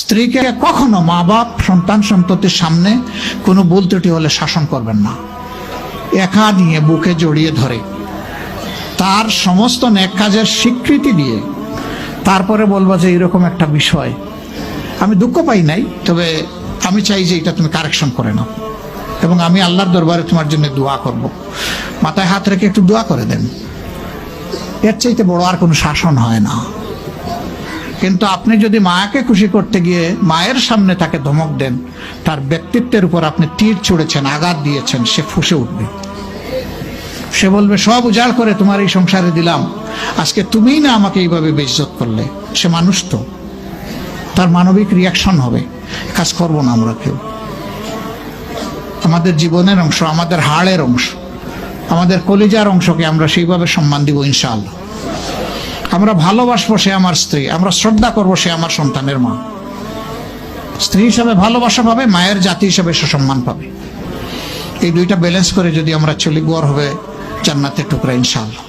স্ত্রীকে কখনো মা বাপ সন্তান সন্ততির সামনে কোনো ভুল ত্রুটি হলে শাসন করবেন না। একা নিয়ে বুকে জড়িয়ে ধরে তার সমস্ত নেক কাজের স্বীকৃতি দিয়ে তারপরে বলবো যে এরকম একটা বিষয় আমি দুঃখ পাই নাই, তবে আমি চাই যে এটা তুমি কারেকশন করে নাও এবং আমি আল্লাহর দরবারে তোমার জন্য দোয়া করব। মাথায় হাত রেখে একটু দোয়া করে দেন। এর চাইতে বড় আর কোনো শাসন হয় না। কিন্তু আপনি যদি মাকে খুশি করতে গিয়ে মায়ের সামনে তাকে ধমক দেন, তার ব্যক্তিত্বের উপর আপনি তীর ছুঁড়েছেন, আঘাত দিয়েছেন, সে ফুঁসে উঠবে। সে বলবে সব উজাড় করে তোমার এই সংসারে দিলাম, আজকে তুমিই না আমাকে এইভাবে বেইজ্জত করলে। সে মানুষ তো, তার মানবিক রিয়াকশন হবে। কাজ করবো না আমরা কেউ। আমাদের জীবনের অংশ, আমাদের হাড়ের অংশ, আমাদের কলিজার অংশকে আমরা সেইভাবে সম্মান দিব ইনশাআল্লাহ। আমরা ভালোবাসবো সে আমার স্ত্রী, আমরা শ্রদ্ধা করবো সে আমার সন্তানের মা। স্ত্রী হিসাবে ভালোবাসা পাবে, মায়ের জাতি হিসাবে সে সম্মান পাবে। এই দুইটা ব্যালেন্স করে যদি আমরা চলি, গড় হবে জান্নাতের টুকরা ইনশাআল্লাহ।